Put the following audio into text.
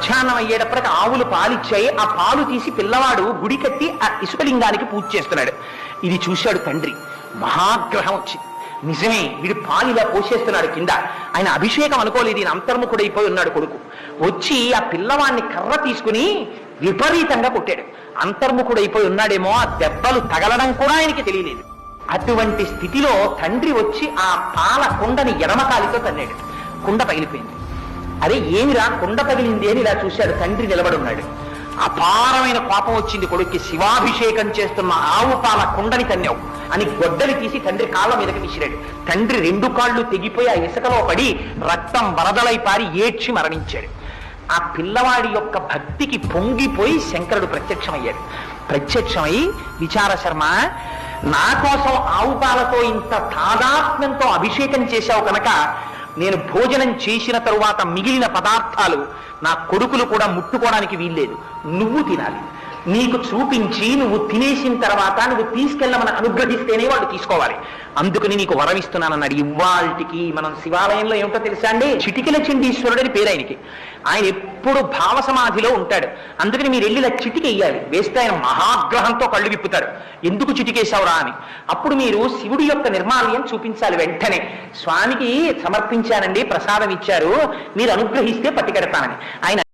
మధ్యాహ్నం అయ్యేటప్పటికి ఆవులు పాలిచ్చాయి. ఆ పాలు తీసి పిల్లవాడు గుడి కట్టి ఆ ఇసుకలింగానికి పూజ చేస్తున్నాడు. ఇది చూశాడు తండ్రి. మహాగ్రహం వచ్చింది. నిజమే, వీడు పాలు ఇలా పోసేస్తున్నాడు కింద. ఆయన అభిషేకం అనుకోలేదు, ఈయన అంతర్ముఖుడైపోయి ఉన్నాడు కొడుకు. వచ్చి ఆ పిల్లవాడిని కర్ర తీసుకుని విపరీతంగా కొట్టాడు. అంతర్ముఖుడైపోయి ఉన్నాడేమో, ఆ దెబ్బలు తగలడం కూడా ఆయనకి తెలియలేదు. అటువంటి స్థితిలో తండ్రి వచ్చి ఆ పాల కుండని ఎడమకాలితో తన్నాడు. కుండ పగిలిపోయింది. అరే ఏమిరా కుండ పగిలింది అని ఇలా చూశాడు. తండ్రి నిలబడి ఉన్నాడు. అపారమైన కోపం వచ్చింది కొడుక్కి. శివాభిషేకం చేస్తున్న ఆవు పాల కుండని తన్నావు అని గొడ్డలి తీసి తండ్రి కాళ్ళ మీదకి విసిరాడు. తండ్రి 2 కాళ్ళు తెగిపోయి ఆ ఇసుకలో పడి రక్తం వరదలై పారి ఏడ్చి మరణించాడు. ఆ పిల్లవాడి యొక్క భక్తికి పొంగిపోయి శంకరుడు ప్రత్యక్షమయ్యాడు. ప్రత్యక్షమై, విచార శర్మ, నా కోసం ఆవు పాలతో ఇంత తాదాత్మ్యంతో అభిషేకం చేశావు కనుక నేను భోజనం చేసిన తరువాత మిగిలిన పదార్థాలు నా కొడుకులు కూడా ముట్టుకోవడానికి వీల్లేదు, నువ్వు తినాలి. నీకు చూపించి నువ్వు తినేసిన తర్వాత నువ్వు తీసుకెళ్ళమని అనుగ్రహిస్తేనే వాళ్ళు తీసుకోవాలి. అందుకని నీకు వరం ఇస్తున్నానన్నాడు. ఇవాళకి మనం శివాలయంలో ఏమిటో తెలుసా అండి, చిటికెల చండీశ్వరుడు అని పేరు ఆయనకి. ఆయన ఎప్పుడు భావ సమాధిలో ఉంటాడు. అందుకని మీరు వెళ్ళి ఇలా చిటికెయ్యాలి. వేస్తే ఆయన మహాగ్రహంతో కళ్ళు విప్పుతాడు. ఎందుకు చిటికేశావురా అని. అప్పుడు మీరు శివుడి యొక్క నిర్మాల్యం చూపించాలి. వెంటనే స్వామికి సమర్పించానండి, ప్రసాదం ఇచ్చారు, మీరు అనుగ్రహిస్తే పట్టుకెడతానని. ఆయన